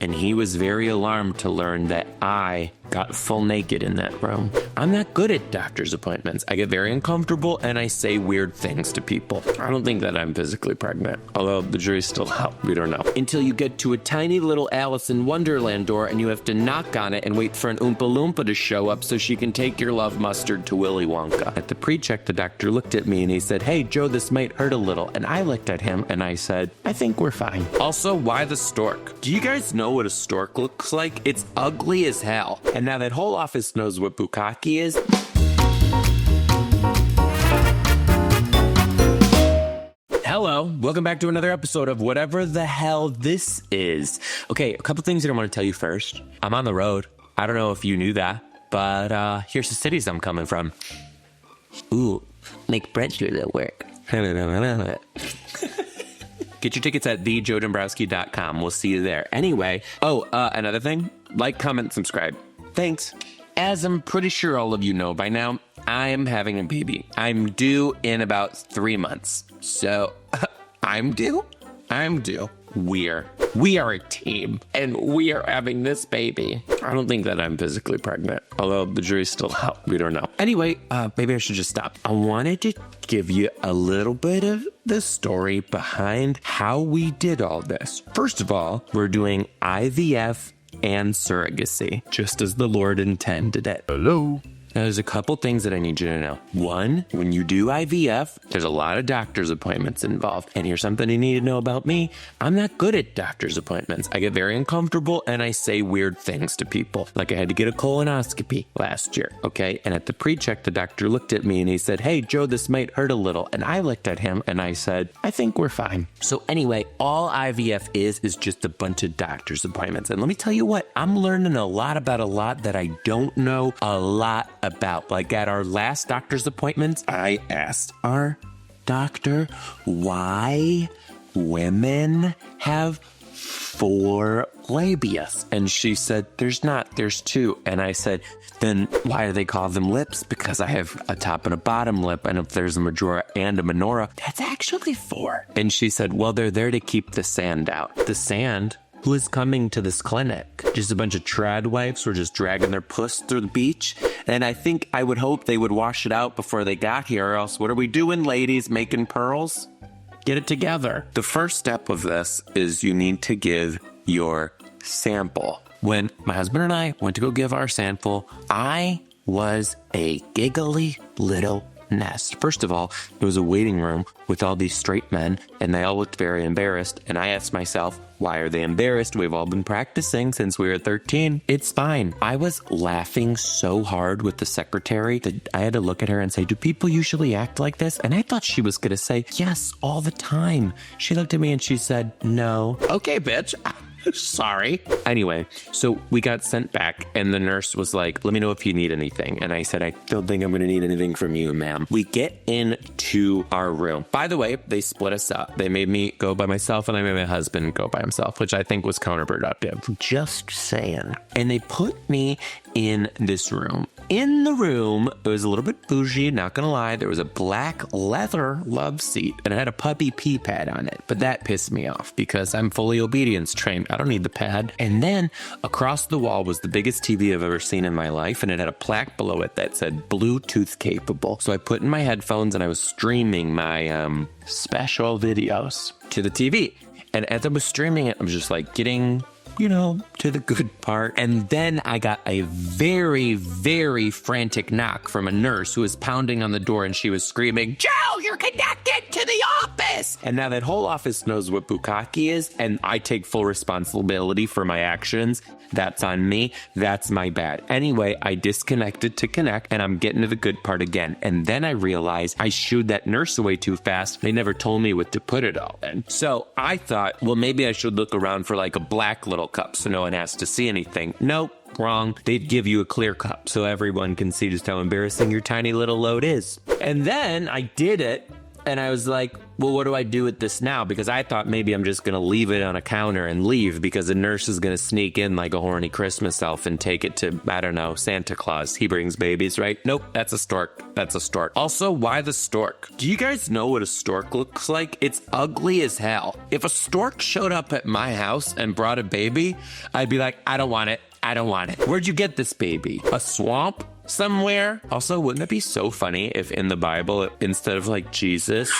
and he was very alarmed to learn that I got full naked in that room. I'm not good at doctor's appointments. I get very uncomfortable and I say weird things to people. I don't think that I'm physically pregnant, although the jury's still out. We don't know. Until you get to a tiny little Alice in Wonderland door and you have to knock on it and wait for an Oompa Loompa to show up so she can take your love mustard to Willy Wonka. At the pre-check, the doctor looked at me and he said, "Hey, Joe, this might hurt a little." And I looked at him and I said, "I think we're fine." Also, why the stork? Do you guys know what a stork looks like? It's ugly as hell. And now that whole office knows what bukkake is. Hello, welcome back to another episode of whatever the hell this is. Okay, a couple things that I want to tell you first. I'm on the road. I don't know if you knew that, but here's the cities I'm coming from. Ooh, make breadstreet at work. Get your tickets at joedombrowski.com. We'll see you there. Anyway, another thing, like, comment, subscribe. Thanks. As I'm pretty sure all of you know by now, I am having a baby. I'm due in about 3 months. So, I'm due? We are a team, and we are having this baby. I don't think that I'm physically pregnant, although the jury's still out. We don't know. Anyway, maybe I should just stop. I wanted to give you a little bit of the story behind how we did all this. First of all, we're doing IVF and surrogacy, just as the Lord intended it. Hello. Now, there's a couple things that I need you to know. One, when you do IVF, there's a lot of doctor's appointments involved. And here's something you need to know about me. I'm not good at doctor's appointments. I get very uncomfortable and I say weird things to people. Like I had to get a colonoscopy last year, okay? And at the pre-check, the doctor looked at me and he said, "Hey, Joe, this might hurt a little." And I looked at him and I said, "I think we're fine." So anyway, all IVF is just a bunch of doctor's appointments. And let me tell you what, I'm learning a lot about a lot that I don't know a lot about. Like at our last doctor's appointments, I asked our doctor why women have 4 labias. And she said, there's 2. And I said, then why do they call them lips? Because I have a top and a bottom lip. And if there's a majora and a minora, that's actually 4. And she said, well, they're there to keep the sand out. The sand? Who is coming to this clinic? Just a bunch of trad wives who are just dragging their puss through the beach? And I would hope they would wash it out before they got here, or else what are we doing, ladies? Making pearls? Get it together. The first step of this is you need to give your sample. When my husband and I went to go give our sample, I was a giggly little nest. First of all, it was a waiting room with all these straight men, and they all looked very embarrassed. And I asked myself, why are they embarrassed? We've all been practicing since we were 13. It's fine. I was laughing so hard with the secretary that I had to look at her and say, do people usually act like this? And I thought she was going to say, yes, all the time. She looked at me and she said, no. Okay, bitch. Sorry. Anyway, so we got sent back and the nurse was like, let me know if you need anything. And I said, I don't think I'm going to need anything from you, ma'am. We get into our room. By the way, they split us up. They made me go by myself and I made my husband go by himself, which I think was counterproductive. Just saying. And they put me in this room. In the room, it was a little bit bougie, not gonna lie. There was a black leather love seat and it had a puppy pee pad on it. But that pissed me off because I'm fully obedience trained. I don't need the pad. And then across the wall was the biggest TV I've ever seen in my life. And it had a plaque below it that said Bluetooth capable. So I put in my headphones and I was streaming my special videos to the TV. And as I was streaming it, I was just like getting, to the good part. And then I got a very, very frantic knock from a nurse who was pounding on the door and she was screaming, Joe, you're connected to the office. And now that whole office knows what bukkake is, and I take full responsibility for my actions. That's on me. That's my bad. Anyway, I disconnected to connect and I'm getting to the good part again. And then I realized I shooed that nurse away too fast. They never told me what to put it all in. So I thought, well, maybe I should look around for like a black little cup so no one has to see anything. Nope. Wrong. They'd give you a clear cup so everyone can see just how embarrassing your tiny little load is. And then I did it. And I was like, well, what do I do with this now? Because I thought maybe I'm just going to leave it on a counter and leave because the nurse is going to sneak in like a horny Christmas elf and take it to, I don't know, Santa Claus. He brings babies, right? Nope, that's a stork. That's a stork. Also, why the stork? Do you guys know what a stork looks like? It's ugly as hell. If a stork showed up at my house and brought a baby, I'd be like, I don't want it. I don't want it. Where'd you get this baby? A swamp? Somewhere? Also, wouldn't it be so funny if in the Bible, instead of like Jesus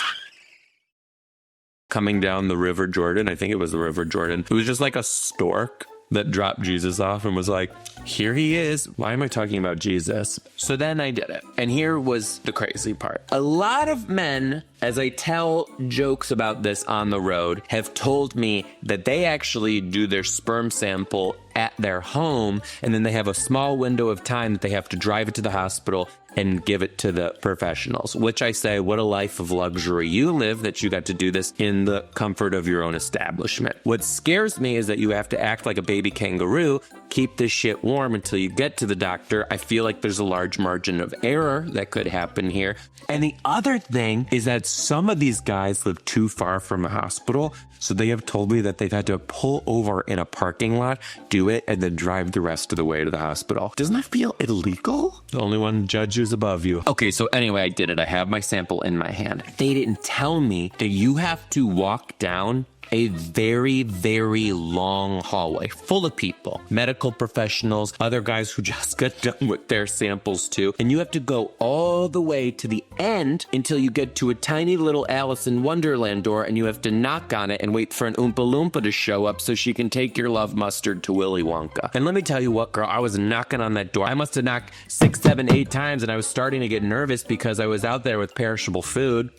coming down the River Jordan, I think it was the River Jordan, it was just like a stork that dropped Jesus off and was like, here he is. Why am I talking about Jesus? So then I did it. And here was the crazy part. A lot of men, as I tell jokes about this on the road, have told me that they actually do their sperm sample at their home, and then they have a small window of time that they have to drive it to the hospital and give it to the professionals, which I say, what a life of luxury you live that you got to do this in the comfort of your own establishment. What scares me is that you have to act like a baby kangaroo, keep this shit warm until you get to the doctor. I feel like there's a large margin of error that could happen here. And the other thing is that some of these guys live too far from a hospital, so they have told me that they've had to pull over in a parking lot, do it, and then drive the rest of the way to the hospital. Doesn't that feel illegal? The only one judge who's above you. Okay, so anyway, I did it. I have my sample in my hand. They didn't tell me that you have to walk down a very, very long hallway full of people, medical professionals, other guys who just got done with their samples too. And you have to go all the way to the end until you get to a tiny little Alice in Wonderland door, and you have to knock on it and wait for an Oompa Loompa to show up so she can take your love mustard to Willy Wonka. And let me tell you what, girl, I was knocking on that door. I must have knocked 6, 7, 8 times, and I was starting to get nervous because I was out there with perishable food.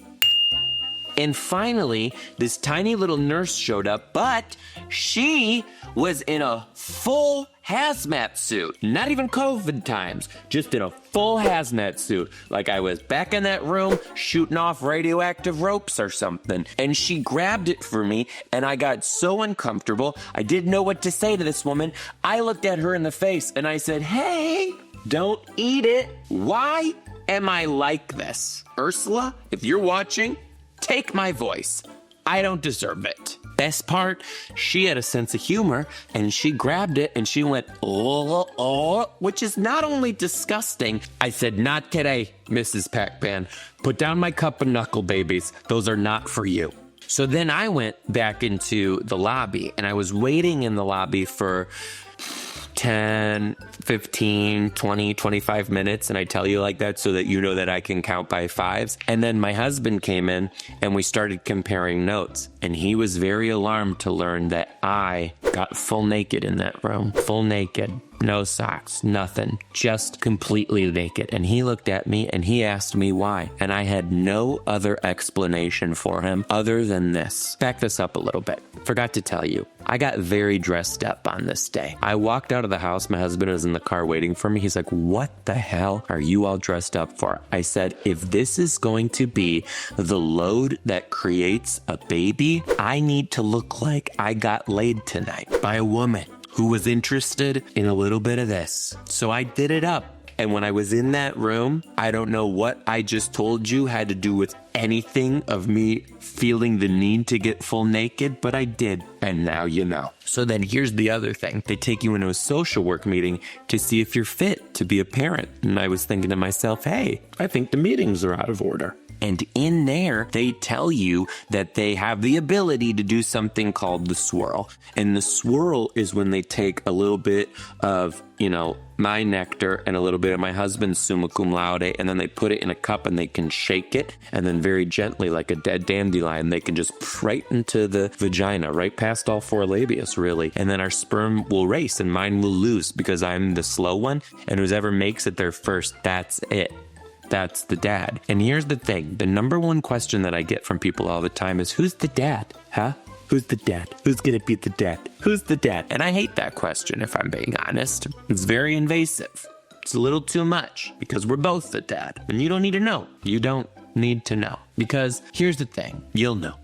And finally, this tiny little nurse showed up, but she was in a full hazmat suit. Not even COVID times, just in a full hazmat suit. Like I was back in that room shooting off radioactive ropes or something. And she grabbed it for me, and I got so uncomfortable, I didn't know what to say to this woman. I looked at her in the face, and I said, hey, don't eat it. Why am I like this? Ursula, if you're watching, take my voice. I don't deserve it. Best part, she had a sense of humor, and she grabbed it and she went, which is not only disgusting. I said, not today, Mrs. Pac-Man. Put down my cup of knuckle babies. Those are not for you. So then I went back into the lobby, and I was waiting in the lobby for 10, 15, 20, 25 minutes, and I tell you like that so that you know that I can count by fives. And then my husband came in, and we started comparing notes, and he was very alarmed to learn that I got full naked in that room. Full naked. No socks, nothing, just completely naked. And he looked at me and he asked me why. And I had no other explanation for him other than this. Back this up a little bit. Forgot to tell you, I got very dressed up on this day. I walked out of the house. My husband was in the car waiting for me. He's like, what the hell are you all dressed up for? I said, if this is going to be the load that creates a baby, I need to look like I got laid tonight by a woman who was interested in a little bit of this. So I did it up. And when I was in that room, I don't know what I just told you had to do with anything of me feeling the need to get full naked, but I did. And now you know. So then here's the other thing. They take you into a social work meeting to see if you're fit to be a parent. And I was thinking to myself, hey, I think the meetings are out of order. And in there, they tell you that they have the ability to do something called the swirl. And the swirl is when they take a little bit of, my nectar and a little bit of my husband's summa cum laude, and then they put it in a cup and they can shake it, and then very gently, like a dead dandelion, they can just right into the vagina, right past all 4 labias, really. And then our sperm will race and mine will lose because I'm the slow one, and whoever makes it there first, that's it. That's the dad. And here's the thing. The number one question that I get from people all the time is, who's the dad? Huh? Who's the dad? Who's going to be the dad? Who's the dad? And I hate that question, if I'm being honest. It's very invasive. It's a little too much because we're both the dad. And you don't need to know. You don't need to know. Because here's the thing. You'll know.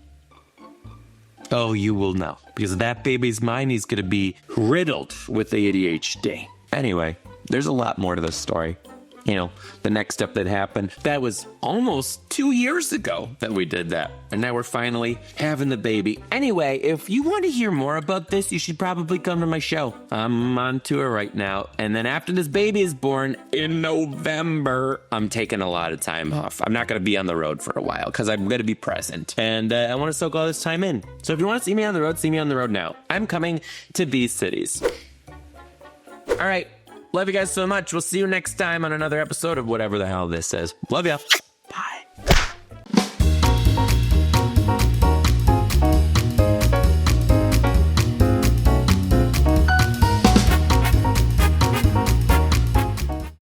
Oh, you will know. Because that baby's mind is going to be riddled with ADHD. Anyway, there's a lot more to this story. the next step that happened. That was almost 2 years ago that we did that. And now we're finally having the baby. Anyway, if you want to hear more about this, you should probably come to my show. I'm on tour right now. And then after this baby is born in November, I'm taking a lot of time off. I'm not going to be on the road for a while because I'm going to be present. And I want to soak all this time in. So if you want to see me on the road, see me on the road now. I'm coming to these cities. All right. Love you guys so much. We'll see you next time on another episode of whatever the hell this is. Love ya.